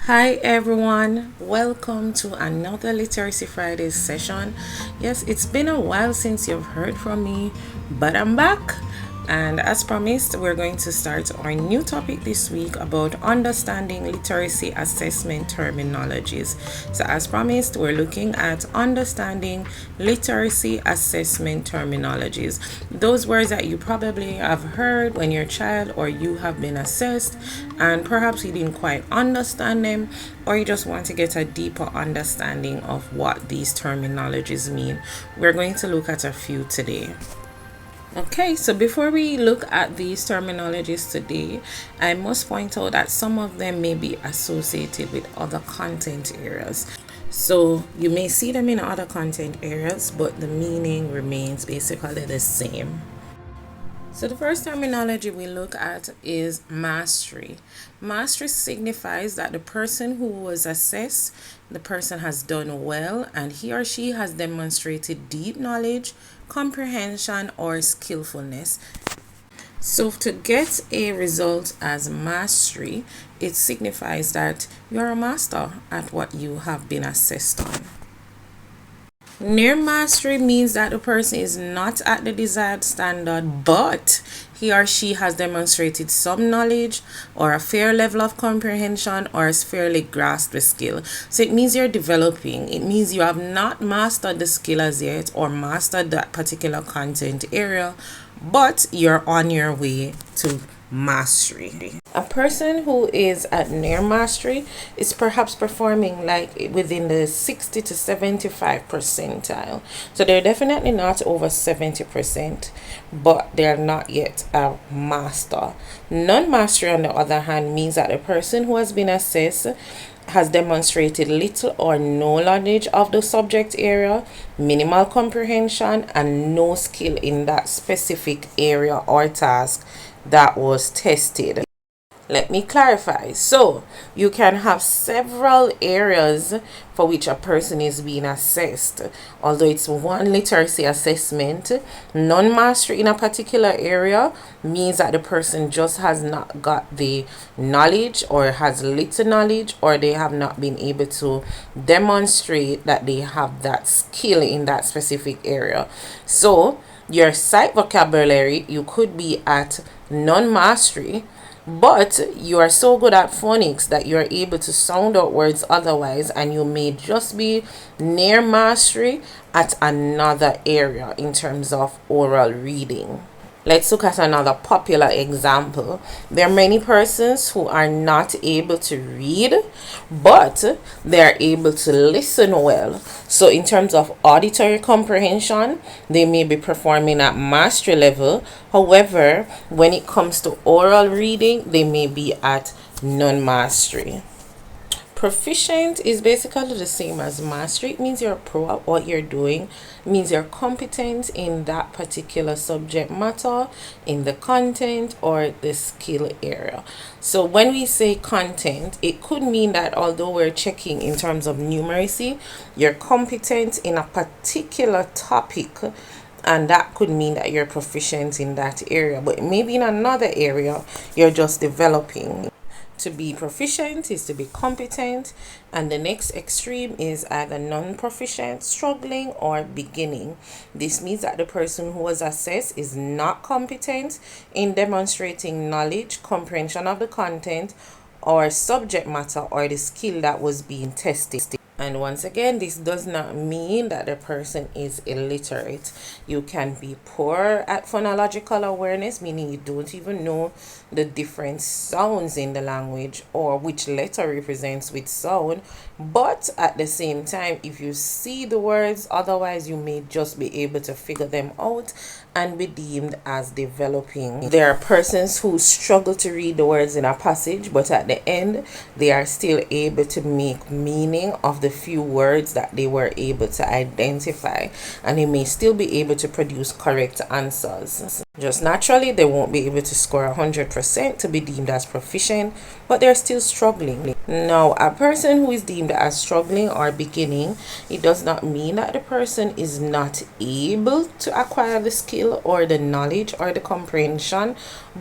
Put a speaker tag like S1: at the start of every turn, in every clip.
S1: Hi everyone, welcome to another Literacy Fridays session. Yes, it's been a while since you've heard from me, but I'm back. And as promised, we're going to start our new topic this week about understanding literacy assessment terminologies. So, as promised, we're looking at understanding literacy assessment terminologies. Those words that you probably have heard when you're a child or you have been assessed, and perhaps you didn't quite understand them, or you just want to get a deeper understanding of what these terminologies mean. We're going to look at a few today. Okay, so before we look at these terminologies today, I must point out that some of them may be associated with other content areas. So you may see them in other content areas, but the meaning remains basically the same. So the first terminology we look at is mastery. Mastery signifies that the person who was assessed, the person has done well and he or she has demonstrated deep knowledge, comprehension, or skillfulness. So to get a result as mastery, it signifies that you're a master at what you have been assessed on. Near mastery means that the person is not at the desired standard, but he or she has demonstrated some knowledge or a fair level of comprehension or has fairly grasped the skill. So it means you're developing. It means you have not mastered the skill as yet or mastered that particular content area, but you're on your way to mastery. A person who is at near mastery is perhaps performing like within the 60 to 75 percentile. So they're definitely not over 70%, but they're not yet a master. Non-mastery, on the other hand, means that a person who has been assessed has demonstrated little or no knowledge of the subject area, minimal comprehension, and no skill in that specific area or task that was tested. Let me clarify. So, you can have several areas for which a person is being assessed. Although it's one literacy assessment, non-mastery in a particular area means that the person just has not got the knowledge or has little knowledge, or they have not been able to demonstrate that they have that skill in that specific area. So, your sight vocabulary, you could be at non-mastery, but you are so good at phonics that you are able to sound out words otherwise, and you may just be near mastery at another area in terms of oral reading. Let's look at another popular example. There are many persons who are not able to read, but they are able to listen well. So in terms of auditory comprehension, they may be performing at mastery level. However, when it comes to oral reading, they may be at non-mastery. Proficient is basically the same as mastery. It means you're pro at what you're doing. It means you're competent in that particular subject matter, in the content or the skill area. So when we say content, it could mean that although we're checking in terms of numeracy, you're competent in a particular topic, and that could mean that you're proficient in that area, but maybe in another area you're just developing. To be proficient is to be competent, and the next extreme is either non-proficient, struggling, or beginning. This means that the person who was assessed is not competent in demonstrating knowledge, comprehension of the content or subject matter or the skill that was being tested. And once again, this does not mean that the person is illiterate. You can be poor at phonological awareness, meaning you don't even know the different sounds in the language or which letter represents which sound. But at the same time, if you see the words, otherwise you may just be able to figure them out and be deemed as developing. There are persons who struggle to read the words in a passage, but at the end, they are still able to make meaning of the few words that they were able to identify, and they may still be able to produce correct answers. Just naturally, they won't be able to score 100% to be deemed as proficient, but they're still struggling. Now, a person who is deemed as struggling or beginning, it does not mean that the person is not able to acquire the skill or the knowledge or the comprehension,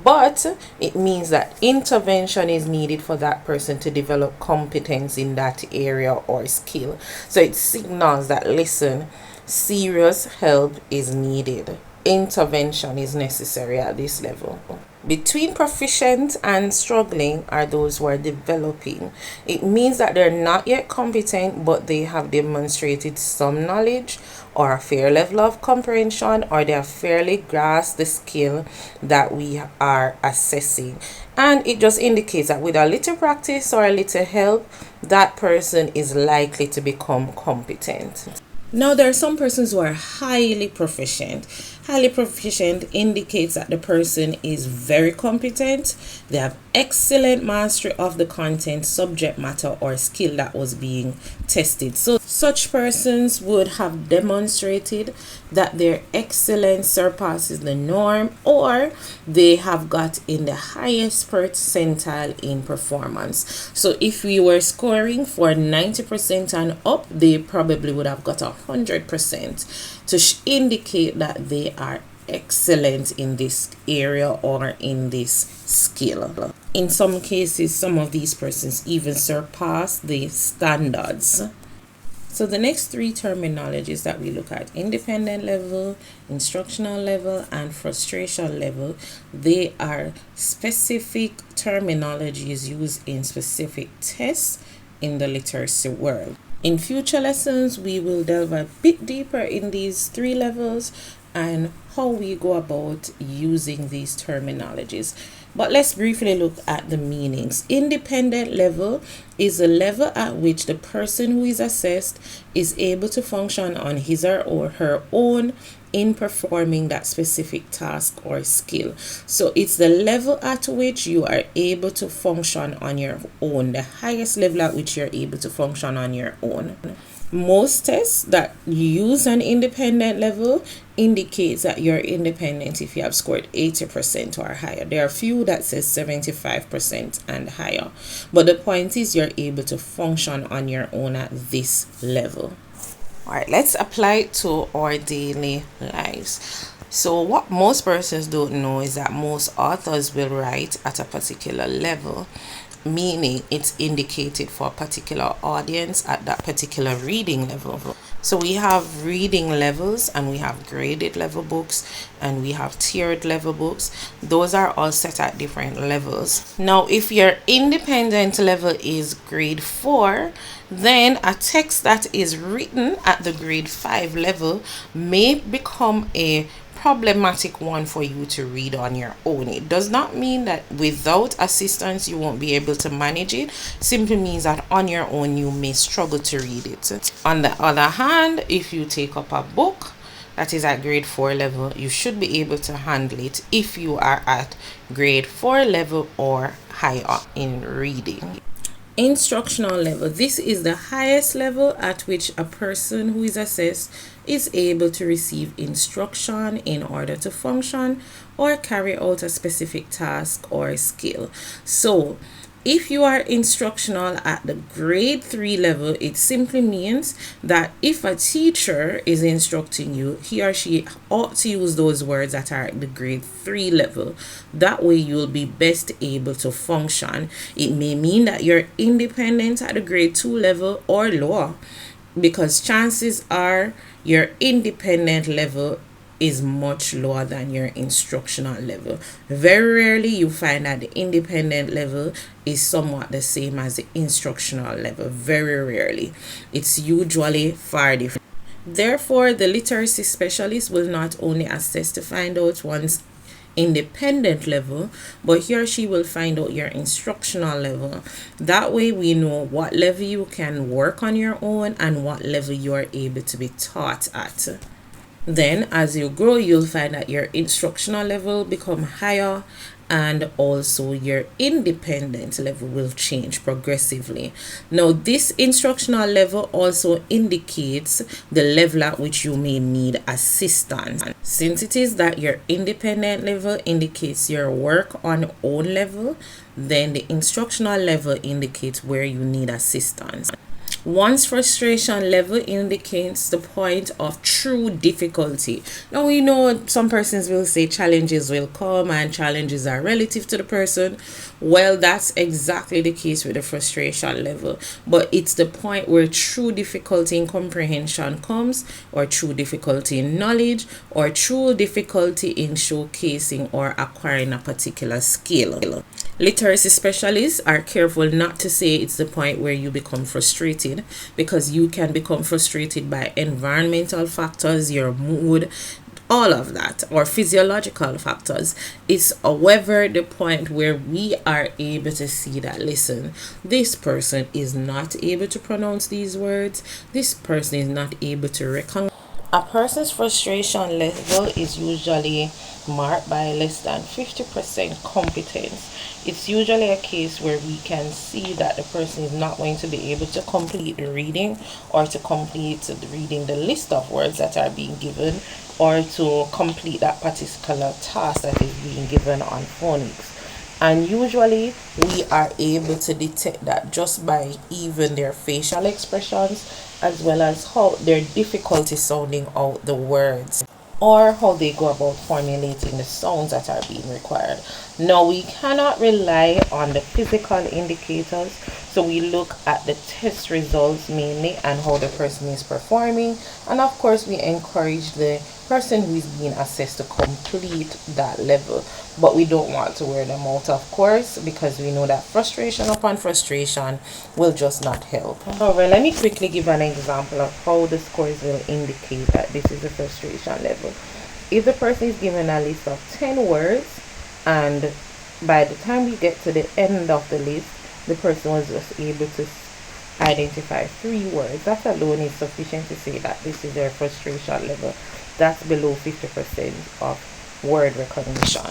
S1: but it means that intervention is needed for that person to develop competence in that area or skill. So it signals that, listen, serious help is needed. Intervention is necessary at this level. Between proficient and struggling are those who are developing. It means that they're not yet competent, but they have demonstrated some knowledge or a fair level of comprehension, or they have fairly grasped the skill that we are assessing. And it just indicates that with a little practice or a little help, that person is likely to become competent. Now, there are some persons who are highly proficient. Highly proficient indicates that the person is very competent. They have excellent mastery of the content, subject matter, or skill that was being tested. So, such persons would have demonstrated that their excellence surpasses the norm, or they have got in the highest percentile in performance. So, if we were scoring for 90% and up, they probably would have got 100% to indicate that they are excellent in this area or in this skill. In some cases, some of these persons even surpass the standards. So the next three terminologies that we look at: independent level, instructional level, and frustration level. They are specific terminologies used in specific tests in the literacy world. In future lessons, we will delve a bit deeper in these three levels and how we go about using these terminologies. But let's briefly look at the meanings. Independent level is a level at which the person who is assessed is able to function on his or her own in performing that specific task or skill. So it's the level at which you are able to function on your own, the highest level at which you're able to function on your own. Most tests that use an independent level indicates that you're independent if you have scored 80% or higher. There are a few that says 75% and higher, but the point is you're able to function on your own at this level. All right, let's apply it to our daily lives. So what most persons don't know is that most authors will write at a particular level, meaning it's indicated for a particular audience at that particular reading level. So we have reading levels, and we have graded level books, and we have tiered level books. Those are all set at different levels. Now, if your independent level is grade 4, then a text that is written at the grade 5 level may become a problematic one for you to read on your own. It does not mean that without assistance you won't be able to manage it. Simply means that on your own you may struggle to read it. On the other hand, if you take up a book that is at grade 4 level, you should be able to handle it if you are at grade 4 level or higher in reading. Instructional level. This is the highest level at which a person who is assessed is able to receive instruction in order to function or carry out a specific task or skill. So if you are instructional at the grade 3 level, it simply means that if a teacher is instructing you, he or she ought to use those words that are at the grade 3 level. That way you'll be best able to function. It may mean that you're independent at the grade 2 level or lower, because chances are your independent level is much lower than your instructional level. Very rarely you find that the independent level is somewhat the same as the instructional level. Very rarely. It's usually far different. Therefore, the literacy specialist will not only assess to find out one's independent level, but he or she will find out your instructional level. That way we know what level you can work on your own and what level you are able to be taught at. Then as you grow, you'll find that your instructional level become higher and also your independent level will change progressively. Now, this instructional level also indicates the level at which you may need assistance. Since it is that your independent level indicates your work on own level, then the instructional level indicates where you need assistance. One's frustration level indicates the point of true difficulty. Now, we know some persons will say challenges will come and challenges are relative to the person. Well, that's exactly the case with the frustration level. But it's the point where true difficulty in comprehension comes, or true difficulty in knowledge, or true difficulty in showcasing or acquiring a particular skill. Literacy specialists are careful not to say it's the point where you become frustrated, because you can become frustrated by environmental factors, your mood, all of that, or physiological factors. It's however the point where we are able to see that, listen, this person is not able to pronounce these words, this person is not able to recognize. A person's frustration level is usually marked by less than 50% competence. It's usually a case where we can see that the person is not going to be able to complete the reading, or to complete reading the list of words that are being given, or to complete that particular task that is being given on phonics. And usually we are able to detect that just by even their facial expressions, as well as how their difficulty sounding out the words, or how they go about formulating the sounds that are being required. Now, we cannot rely on the physical indicators, so we look at the test results mainly and how the person is performing, and of course we encourage the person who is being assessed to complete that level. But we don't want to wear them out, of course, because we know that frustration upon frustration will just not help. However, let me quickly give an example of how the scores will indicate that this is a frustration level. If the person is given a list of 10 words, and by the time we get to the end of the list, the person was just able to identify 3 words, that alone is sufficient to say that this is their frustration level. That's below 50% of word recognition.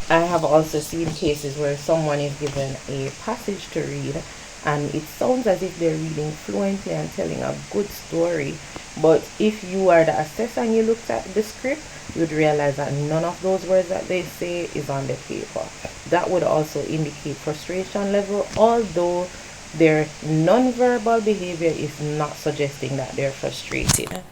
S1: I have also seen cases where someone is given a passage to read, and it sounds as if they're reading fluently and telling a good story, but if you are the assessor and you looked at the script, you'd realize that none of those words that they say is on the paper. That would also indicate frustration level, although their non-verbal behavior is not suggesting that they're frustrated.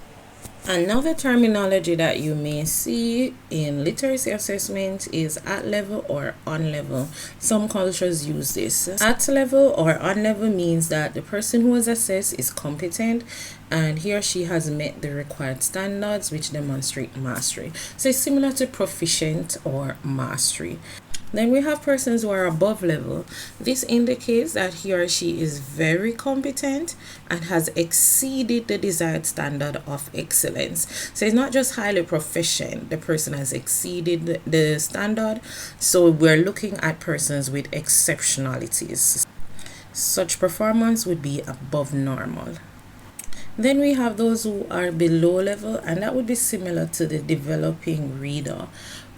S1: Another terminology that you may see in literacy assessment is at level or on level. Some cultures use this. At level or on level means that the person who is assessed is competent and he or she has met the required standards which demonstrate mastery. So it's similar to proficient or mastery. Then we have persons who are above level. This indicates that he or she is very competent and has exceeded the desired standard of excellence. So it's not just highly proficient, the person has exceeded the standard. So we're looking at persons with exceptionalities. Such performance would be above normal. Then we have those who are below level, and that would be similar to the developing reader,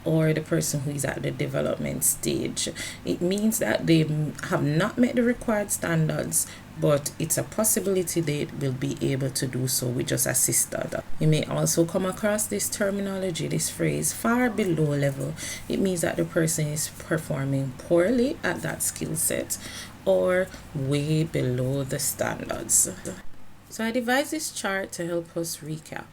S1: or the person who is at the development stage. It means that they have not met the required standards, but it's a possibility they will be able to do so with just assistance. You may also come across this terminology, this phrase, far below level. It means that the person is performing poorly at that skill set or way below the standards. So I devised this chart to help us recap.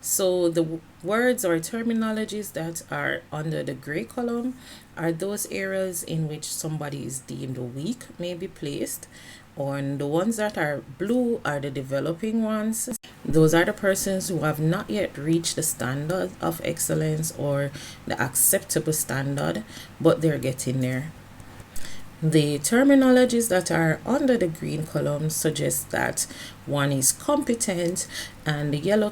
S1: So the words or terminologies that are under the gray column are those areas in which somebody is deemed weak may be placed. And the ones that are blue are the developing ones. Those are the persons who have not yet reached the standard of excellence or the acceptable standard, but they're getting there. The terminologies that are under the green column suggest that one is competent, and the yellow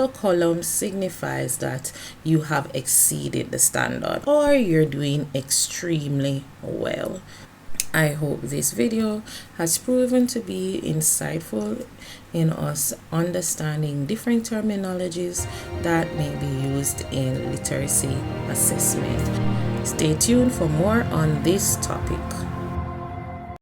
S1: column signifies that you have exceeded the standard or you're doing extremely well. I hope this video has proven to be insightful in us understanding different terminologies that may be used in literacy assessment. Stay tuned for more on this topic.